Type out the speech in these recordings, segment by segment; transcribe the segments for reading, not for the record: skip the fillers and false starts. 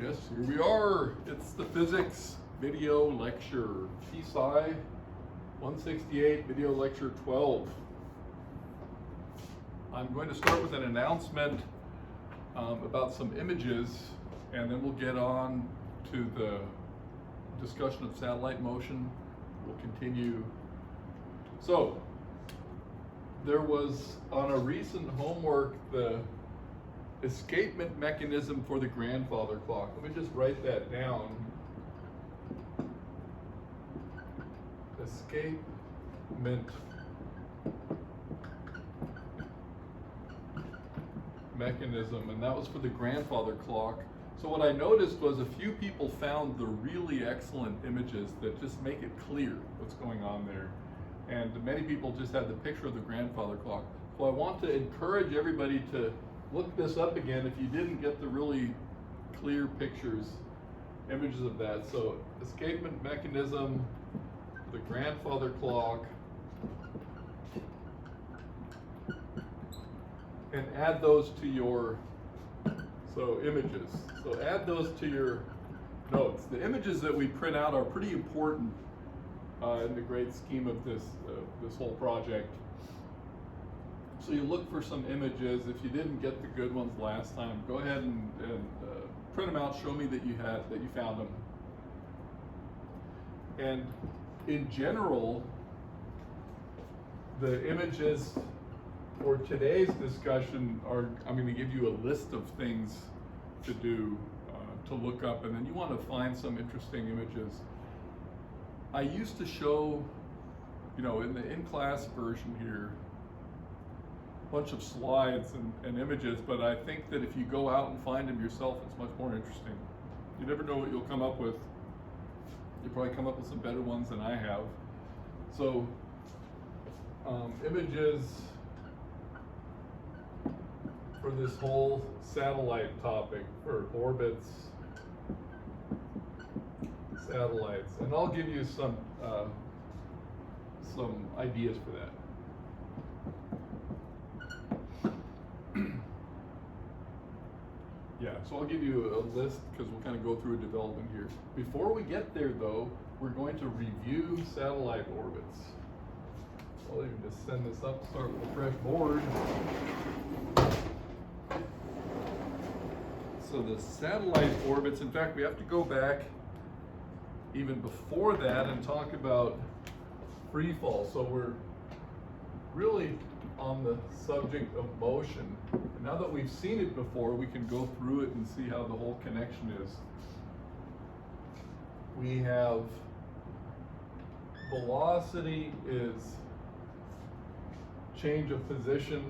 Yes, here we are. It's the physics video lecture, psci 168, video lecture 12. I'm going to start with an announcement about some images, and then we'll get on to the discussion of satellite motion. We'll continue. So, there was on a recent homework the escapement mechanism for the grandfather clock. Let me just write that down. Escapement mechanism, and that was for the grandfather clock. So what I noticed was a few people found the really excellent images that just make it clear what's going on there. And many people just had the picture of the grandfather clock. So I want to encourage everybody to look this up again if you didn't get the really clear pictures, images of that. So escapement mechanism, the grandfather clock, and add those to your, images. So add those to your notes. The images that we print out are pretty important in the great scheme of this whole project. So you look for some images. If you didn't get the good ones last time, go ahead and print them out. Show me that you found them. And in general, the images for today's discussion are, I'm going to give you a list of things to do, to look up, and then you want to find some interesting images. I used to show, in the in-class version here, bunch of slides and images, but I think that if you go out and find them yourself, it's much more interesting. You never know what you'll come up with. You'll probably come up with some better ones than I have. So, images for this whole satellite topic, for orbits, satellites, and I'll give you some ideas for that. Yeah, so I'll give you a list because we'll kind of go through a development here. Before we get there, though, we're going to review satellite orbits. I'll even just send this up, start with a fresh board. So the satellite orbits, in fact, we have to go back even before that and talk about free fall. So we're really on the subject of motion. And now that we've seen it before, we can go through it and see how the whole connection is. We have velocity is change of position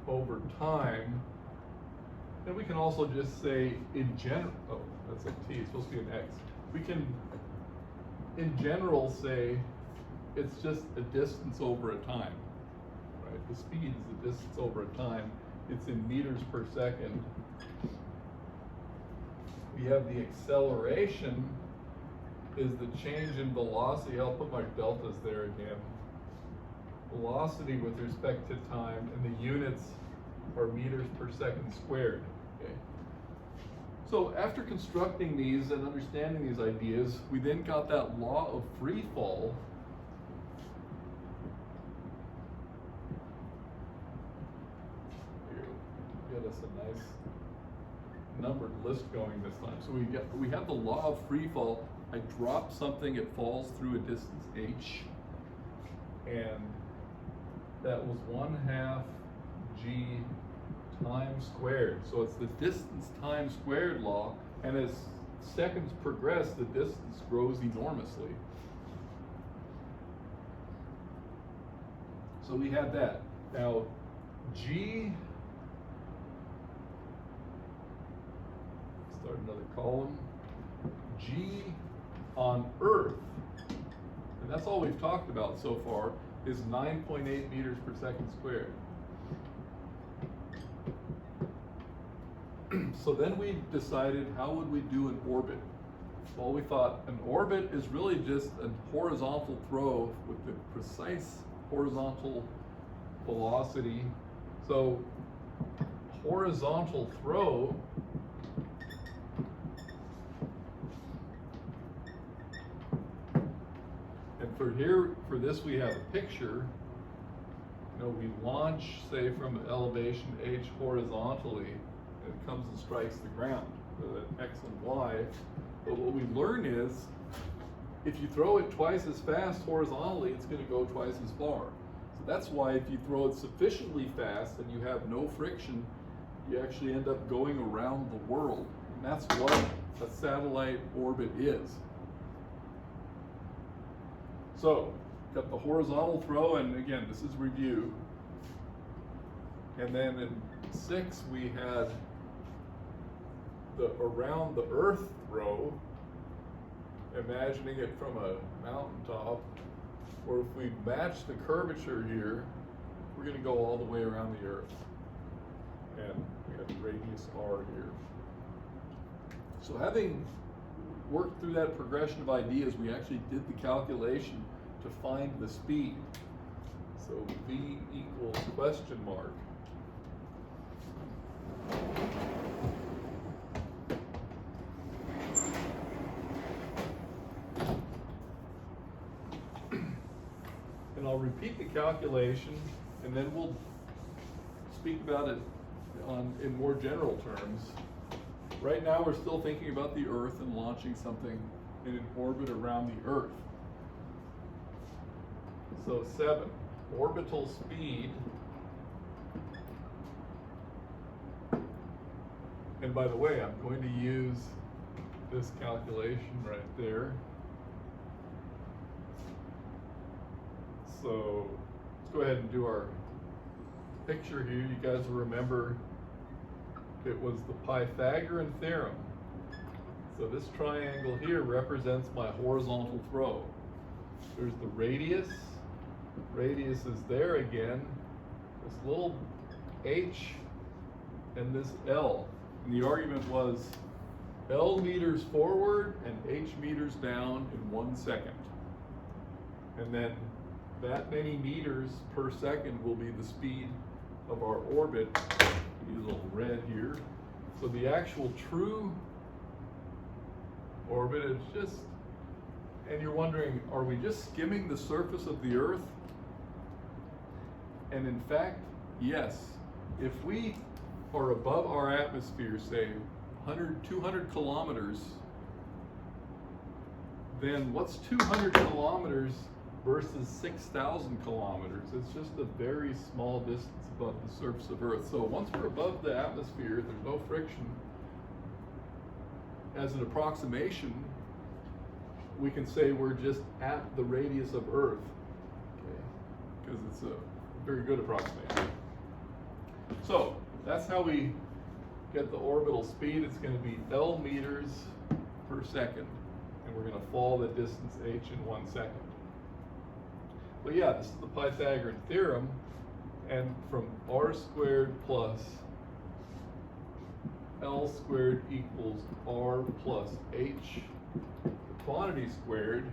over time. And we can also just say in general, oh, that's a T, it's supposed to be an X. We can, in general, say it's just a distance over a time, right? The speed is the distance over a time. It's in meters per second. We have the acceleration is the change in velocity. I'll put my deltas there again. Velocity with respect to time, and the units are meters per second squared. Okay. So after constructing these and understanding these ideas, we then got that law of free fall. Get us a nice numbered list going this time. So we have the law of free fall. I drop something, it falls through a distance h, and that was 1/2 g time squared. So it's the distance time squared law, and as seconds progress, the distance grows enormously. So we had that. Now g, start another column, g on Earth, and that's all we've talked about so far, is 9.8 meters per second squared. So then we decided, how would we do an orbit? Well, we thought an orbit is really just a horizontal throw with the precise horizontal velocity. So horizontal throw for this we have a picture. You know, we launch, say, from elevation h horizontally, and it comes and strikes the ground, at x and y. But what we learn is, if you throw it twice as fast horizontally, it's going to go twice as far. So that's why if you throw it sufficiently fast and you have no friction, you actually end up going around the world. And that's what a satellite orbit is. So, got the horizontal throw, and again, this is review. And then in 6, we had the around the Earth throw, imagining it from a mountaintop, or if we match the curvature here, we're going to go all the way around the Earth. And we have radius r here. So having worked through that progression of ideas, we actually did the calculation to find the speed. So v equals question mark. And I'll repeat the calculation, and then we'll speak about it in more general terms. Right now we're still thinking about the Earth and launching something in an orbit around the Earth. So 7, orbital speed. And by the way, I'm going to use this calculation right there. So let's go ahead and do our picture here. You guys will remember it was the Pythagorean theorem. So this triangle here represents my horizontal throw. There's the radius. Radius is there again. This little h and this L. And the argument was L meters forward and h meters down in 1 second. And then that many meters per second will be the speed of our orbit. Use a little red here. So the actual true orbit is just, and you're wondering, are we just skimming the surface of the Earth? And in fact, yes. If we are above our atmosphere, say 100, 200 kilometers, then what's 200 kilometers versus 6,000 kilometers? It's just a very small distance above the surface of Earth. So once we're above the atmosphere, there's no friction. As an approximation, we can say we're just at the radius of Earth, okay? Because it's a very good approximation. So that's how we get the orbital speed. It's going to be L meters per second, and we're going to fall the distance h in 1 second. But yeah, this is the Pythagorean theorem, and from r squared plus L squared equals r plus h, the quantity squared,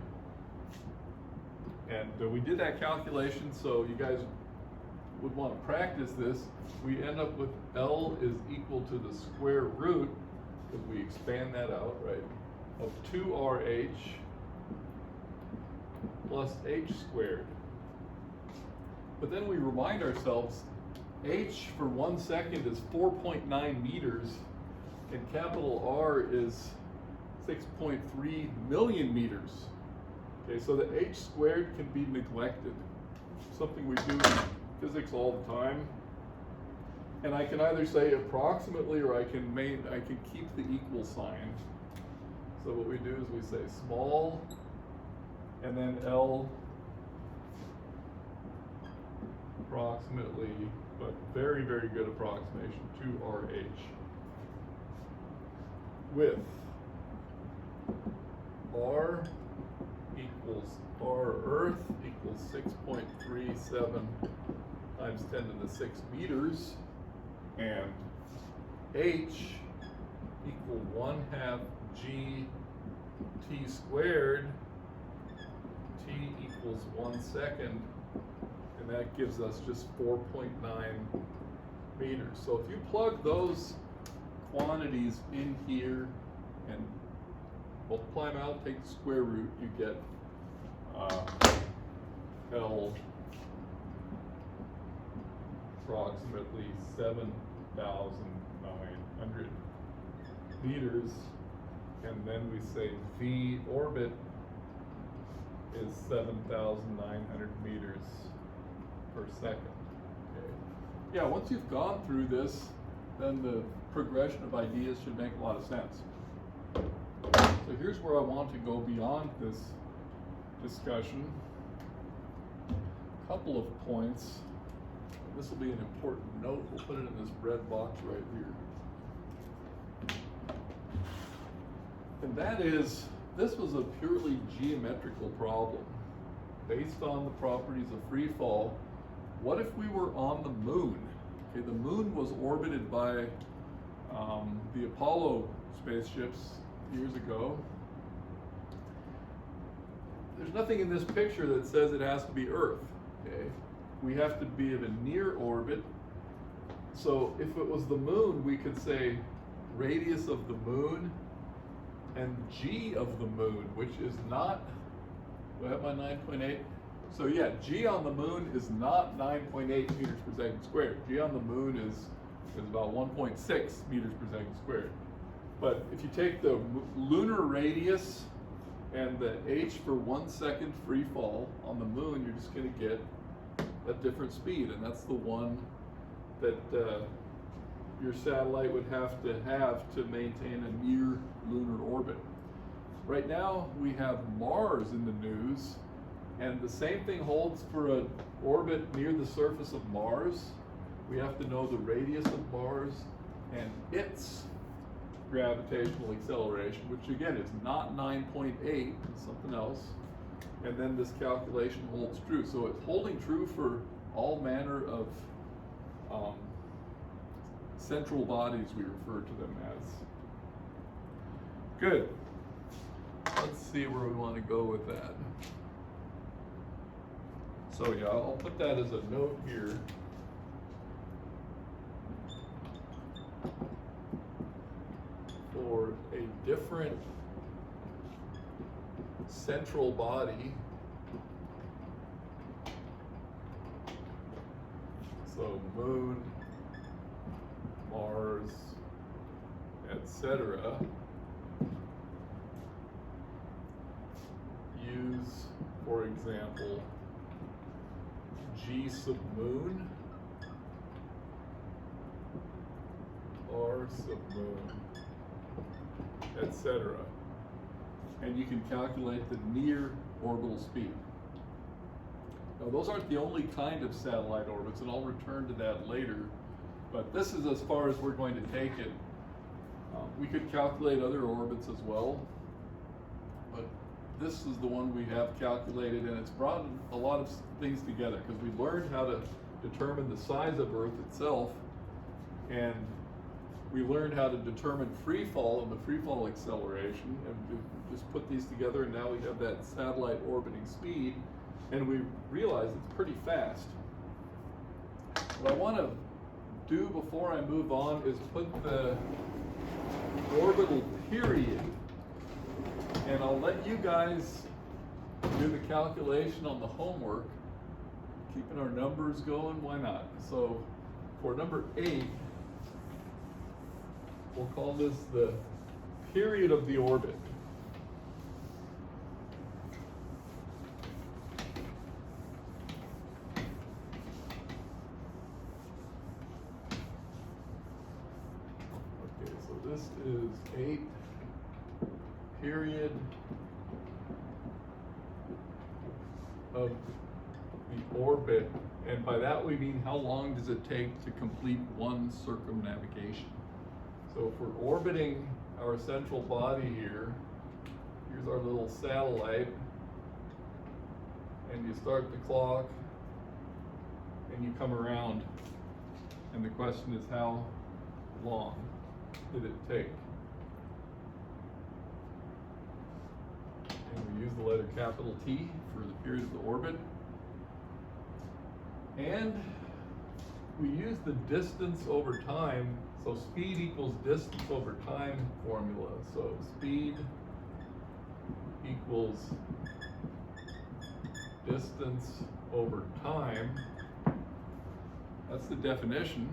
and we did that calculation, so you guys would want to practice this. We end up with L is equal to the square root, because we expand that out, right, of 2RH plus h squared. But then we remind ourselves, h for 1 second is 4.9 meters, and capital R is 6.3 million meters. Okay, so the h squared can be neglected. Something we do in physics all the time. And I can either say approximately, or I can keep the equal sign. So what we do is we say small, and then L approximately, but very, very good approximation, 2RH, with R equals R Earth equals 6.37 times 10 to the 6 meters, and H equal 1/2 G T squared, T equals 1 second, and that gives us just 4.9 meters. So if you plug those quantities in here and multiply them out, take the square root, you get L approximately 7,900 meters, and then we say V orbit is 7,900 meters per second. Okay. Yeah, once you've gone through this, then the progression of ideas should make a lot of sense. So here's where I want to go beyond this discussion. A couple of points. This will be an important note. We'll put it in this red box right here. And that is, this was a purely geometrical problem based on the properties of free fall. What if we were on the moon? Okay, the moon was orbited by the Apollo spaceships years ago. There's nothing in this picture that says it has to be Earth. Okay, we have to be at a near orbit. So if it was the moon, we could say radius of the moon and G of the moon, which is not, do I have my 9.8? So yeah, G on the moon is not 9.8 meters per second squared. G on the moon is about 1.6 meters per second squared. But if you take the lunar radius and the h for 1 second free fall on the moon, you're just going to get a different speed, and that's the one that your satellite would have to maintain a near lunar orbit. Right now we have Mars in the news, and the same thing holds for an orbit near the surface of Mars. We have to know the radius of Mars and its gravitational acceleration, which again is not 9.8, it's something else. And then this calculation holds true. So it's holding true for all manner of central bodies, we refer to them as. Good. Let's see where we want to go with that. So yeah, I'll put that as a note here. For a different central body, so moon, Mars, etc., use, for example, G sub moon, R sub moon, etc. And you can calculate the near orbital speed. Now those aren't the only kind of satellite orbits, and I'll return to that later, but this is as far as we're going to take it. We could calculate other orbits as well, but this is the one we have calculated, and it's brought a lot of things together because we learned how to determine the size of Earth itself, and we learned how to determine free fall and the free fall acceleration, and we just put these together, and now we have that satellite orbiting speed, and we realize it's pretty fast. What I want to do before I move on is put the orbital period, and I'll let you guys do the calculation on the homework, keeping our numbers going, why not? So for number 8, we'll call this the period of the orbit. Okay, so this is 8, period of the orbit, and by that we mean how long does it take to complete one circumnavigation. So if we're orbiting our central body here, here's our little satellite, and you start the clock, and you come around, and the question is how long did it take? And we use the letter capital T for the period of the orbit. And we use the distance over time, so speed equals distance over time formula. So speed equals distance over time. That's the definition,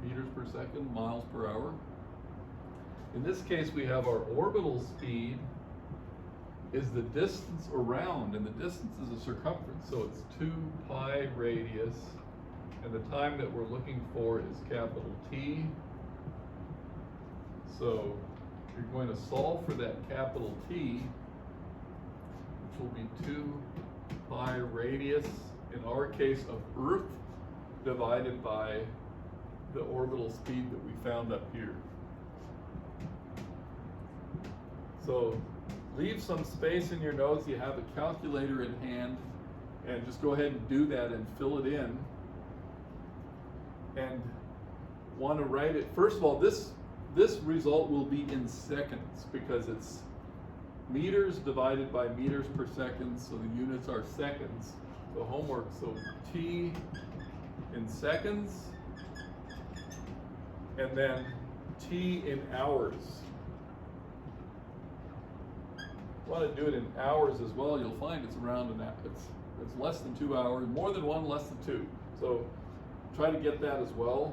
meters per second, miles per hour. In this case, we have our orbital speed is the distance around, and the distance is a circumference, so it's 2 pi radius, and the time that we're looking for is capital T. So you're going to solve for that capital T, which will be 2 pi radius, in our case of Earth, divided by the orbital speed that we found up here. So leave some space in your notes. You have a calculator in hand, and just go ahead and do that and fill it in. And want to write it, first of all, this result will be in seconds because it's meters divided by meters per second, so the units are seconds. So homework, so T in seconds, and then T in hours. Want to do it in hours as well, you'll find it's around it's less than 2 hours, more than 1, less than 2. So try to get that as well.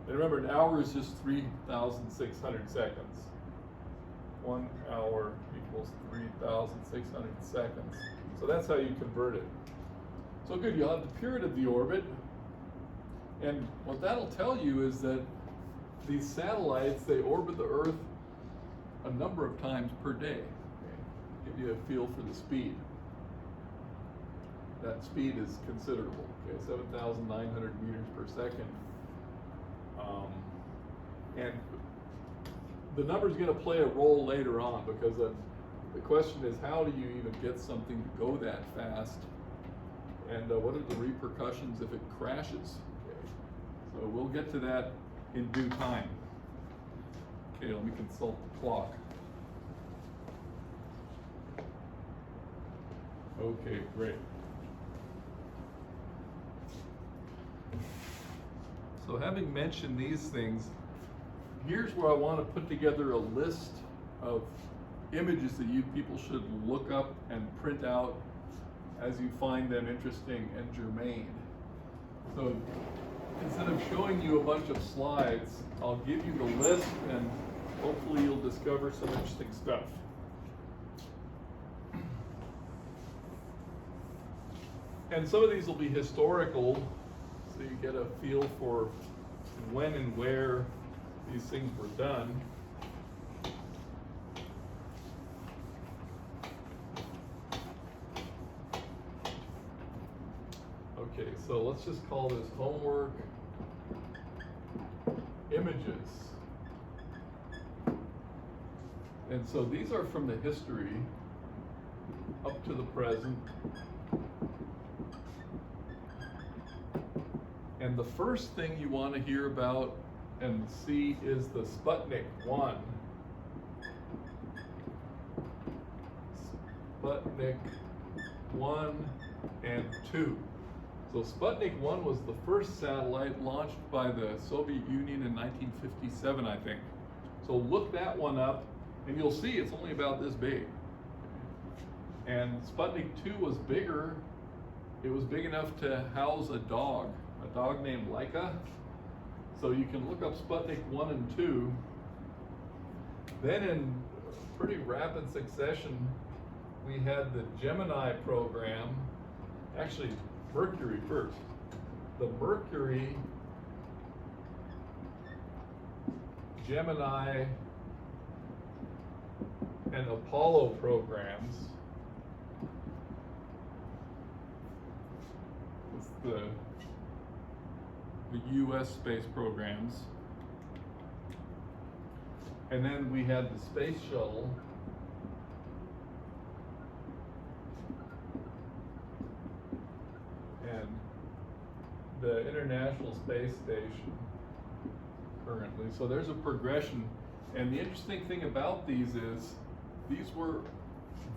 And remember, an hour is just 3,600 seconds. 1 hour equals 3,600 seconds. So that's how you convert it. So good, you'll have the period of the orbit. And what that'll tell you is that these satellites, they orbit the Earth a number of times per day. Okay. Give you a feel for the speed. That speed is considerable. Okay, 7,900 meters per second. And the number's going to play a role later on, because the question is, how do you even get something to go that fast? And what are the repercussions if it crashes? Okay. So we'll get to that in due time. Okay, let me consult the clock. Okay, great. So having mentioned these things, here's where I want to put together a list of images that you people should look up and print out as you find them interesting and germane. So instead of showing you a bunch of slides, I'll give you the list, and hopefully you'll discover some interesting stuff. And some of these will be historical, so you get a feel for when and where these things were done. Okay, so let's just call this homework images. And so these are from the history up to the present. And the first thing you want to hear about and see is the Sputnik 1. Sputnik 1 and 2. So Sputnik 1 was the first satellite launched by the Soviet Union in 1957, I think. So look that one up, and you'll see it's only about this big. And Sputnik 2 was bigger. It was big enough to house a dog named Laika. So you can look up Sputnik 1 and 2. Then in pretty rapid succession, we had the Gemini program. Actually, Mercury first. The Mercury, Gemini, and Apollo programs. It's the US space programs. And then we had the space shuttle. And the International Space Station currently. So there's a progression. And the interesting thing about these is these were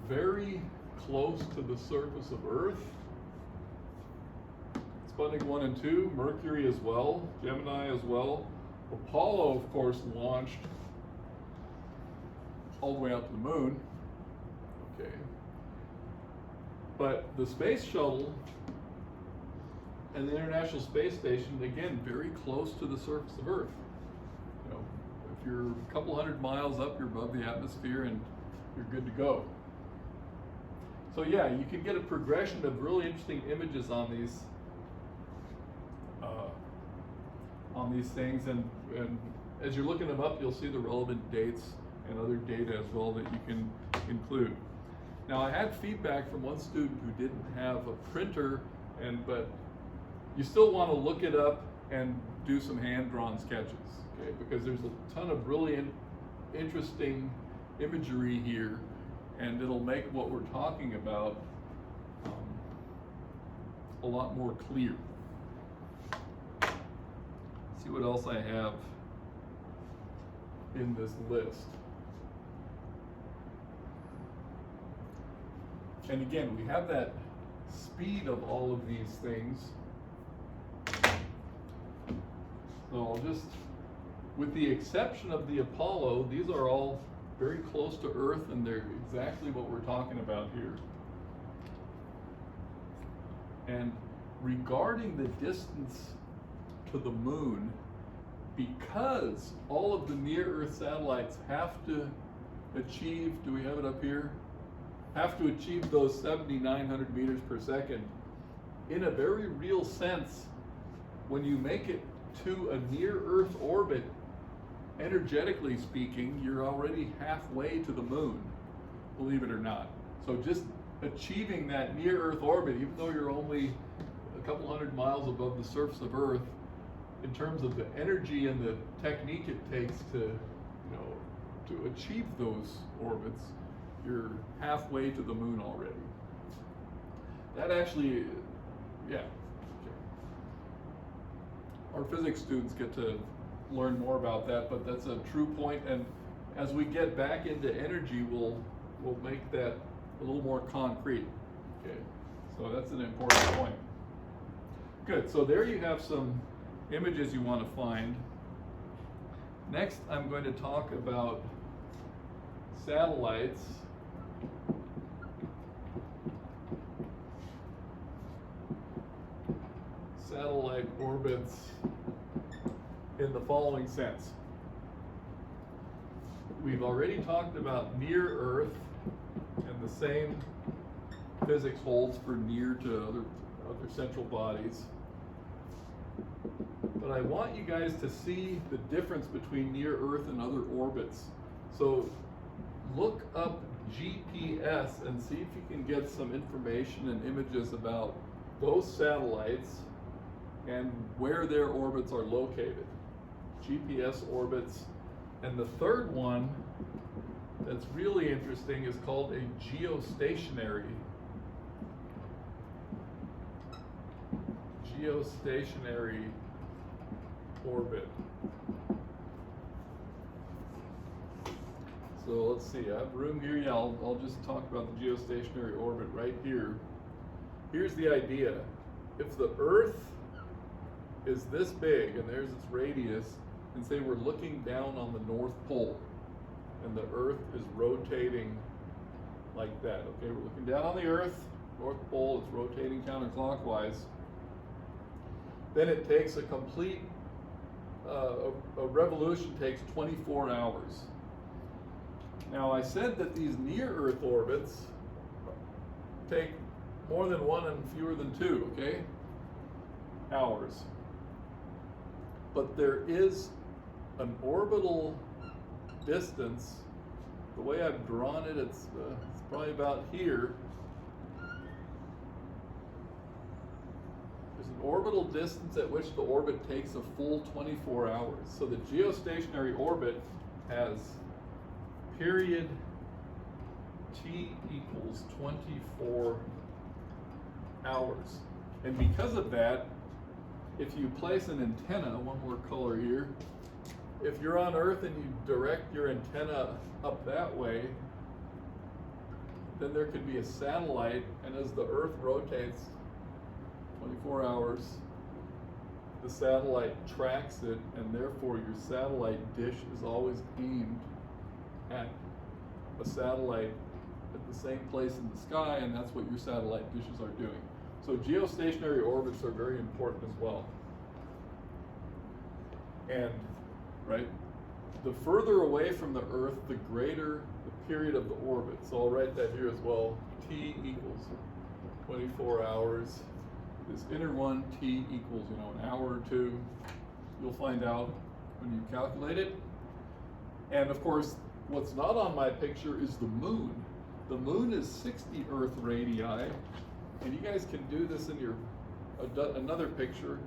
very close to the surface of Earth. Sputnik 1 and 2, Mercury as well, Gemini as well. Apollo, of course, launched all the way out to the moon. Okay. But the space shuttle and the International Space Station, again, very close to the surface of Earth. You know, if you're a couple hundred miles up, you're above the atmosphere and you're good to go. So yeah, you can get a progression of really interesting images on these things, and as you're looking them up, you'll see the relevant dates and other data as well that you can include. Now, I had feedback from one student who didn't have a printer, but you still want to look it up and do some hand-drawn sketches, okay? Because there's a ton of really interesting imagery here, and it'll make what we're talking about a lot more clear. See what else I have in this list. And again, we have that speed of all of these things. So I'll just, with the exception of the Apollo, these are all very close to Earth, and they're exactly what we're talking about here. And regarding the distance to the moon, because all of the near-Earth satellites have to achieve, do we have it up here? Have to achieve those 7,900 meters per second. In a very real sense, when you make it to a near-Earth orbit, energetically speaking, you're already halfway to the moon, believe it or not. So just achieving that near-Earth orbit, even though you're only a couple hundred miles above the surface of Earth, in terms of the energy and the technique it takes to, to achieve those orbits, you're halfway to the moon already. That actually, yeah. Our physics students get to learn more about that, but that's a true point, and as we get back into energy, we'll make that a little more concrete. Okay, so that's an important point. Good, so there you have some images you want to find. Next, I'm going to talk about satellites. Satellite orbits in the following sense. We've already talked about near Earth, and the same physics holds for near to other central bodies. But I want you guys to see the difference between near Earth and other orbits. So look up GPS and see if you can get some information and images about those satellites and where their orbits are located. GPS orbits. And the third one that's really interesting is called a geostationary orbit. So let's see, I have room here. Yeah, I'll just talk about the geostationary orbit right here. Here's the idea. If the Earth is this big, and there's its radius, and say we're looking down on the North Pole, and the Earth is rotating like that. Okay, we're looking down on the Earth, North Pole is rotating counterclockwise. Then it takes a complete, a revolution takes 24 hours. Now I said that these near-Earth orbits take more than one and fewer than two, okay, hours. But there is an orbital distance. The way I've drawn it, it's probably about here. There's an orbital distance at which the orbit takes a full 24 hours. So the geostationary orbit has period t equals 24 hours. And because of that, if you place an antenna, one more color here, if you're on Earth and you direct your antenna up that way, then there could be a satellite, and as the Earth rotates 24 hours, the satellite tracks it, and therefore your satellite dish is always aimed at a satellite at the same place in the sky, and that's what your satellite dishes are doing. So geostationary orbits are very important as well. And, right, the further away from the Earth, the greater the period of the orbit. So I'll write that here as well. T equals 24 hours. This inner one, T equals, an hour or two. You'll find out when you calculate it. And of course, what's not on my picture is the moon. The moon is 60 Earth radii, and you guys can do this in your another picture.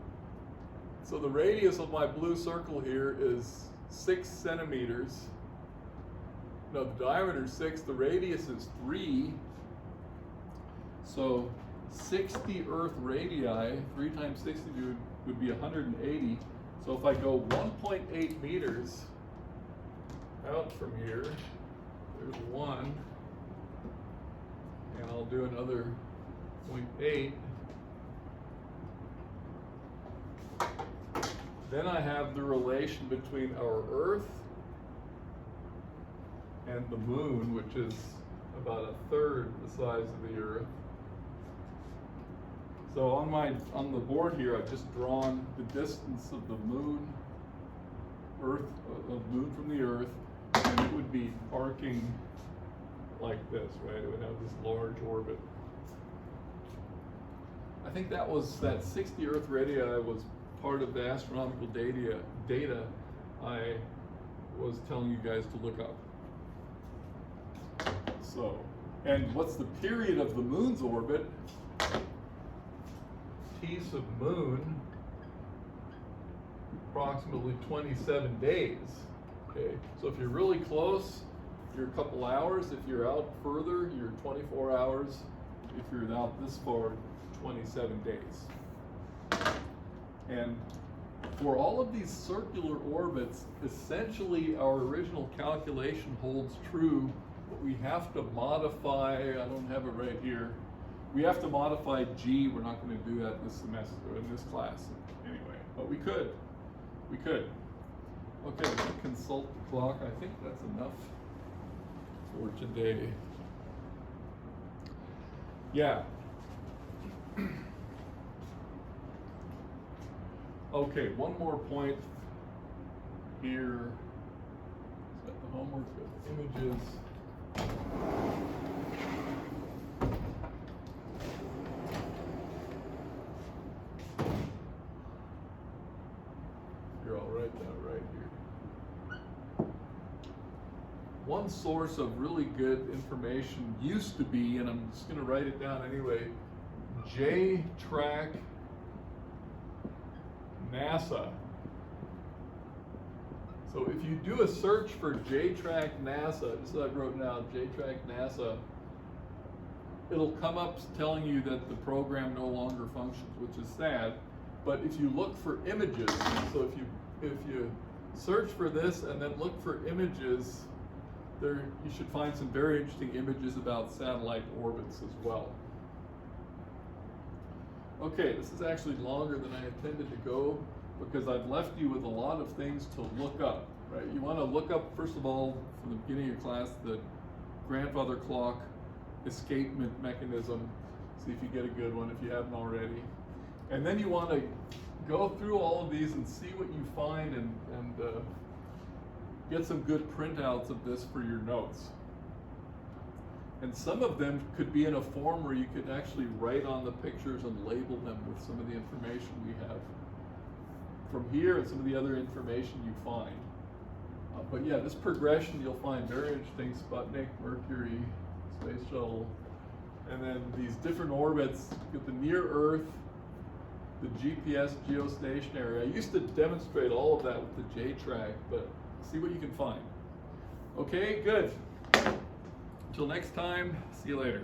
So the radius of my blue circle here is 6 centimeters. No, the diameter is 6, the radius is 3. So 60 Earth radii, 3 times 60 would be 180. So if I go 1.8 meters out from here, there's 1, and I'll do another 0.8. Then I have the relation between our Earth and the moon, which is about a third the size of the Earth. So on the board here, I've just drawn the distance of the moon, moon from the Earth, and it would be arcing like this, right? It would have this large orbit. I think that 60 Earth radii was part of the astronomical data I was telling you guys to look up. So, and what's the period of the moon's orbit? T sub moon, approximately 27 days. Okay, so if you're really close, you're a couple hours. If you're out further, you're 24 hours. If you're out this far, 27 days. And for all of these circular orbits, essentially our original calculation holds true, but we have to modify, I don't have it right here, we have to modify G. We're not going to do that this semester, or in this class anyway, but we could. Okay, let's consult the clock. I think that's enough for today. Yeah. Okay, one more point here. Set the homework with images. Here, I'll write that right here. One source of really good information used to be, and I'm just going to write it down anyway, J-Track NASA. So if you do a search for J-Track NASA, just like I wrote now, J-Track NASA, it'll come up telling you that the program no longer functions, which is sad. But if you look for images, so if you search for this and then look for images, there you should find some very interesting images about satellite orbits as well. Okay, this is actually longer than I intended to go because I've left you with a lot of things to look up, right? You want to look up, first of all, from the beginning of your class, the grandfather clock escapement mechanism. See if you get a good one if you haven't already. And then you want to go through all of these and see what you find and get some good printouts of this for your notes. And some of them could be in a form where you could actually write on the pictures and label them with some of the information we have from here and some of the other information you find. But yeah, this progression you'll find very interesting. Sputnik, Mercury, Space Shuttle, and then these different orbits. You get the near Earth, the GPS geostationary. I used to demonstrate all of that with the J-Track, but see what you can find. Okay, good. Until next time, see you later.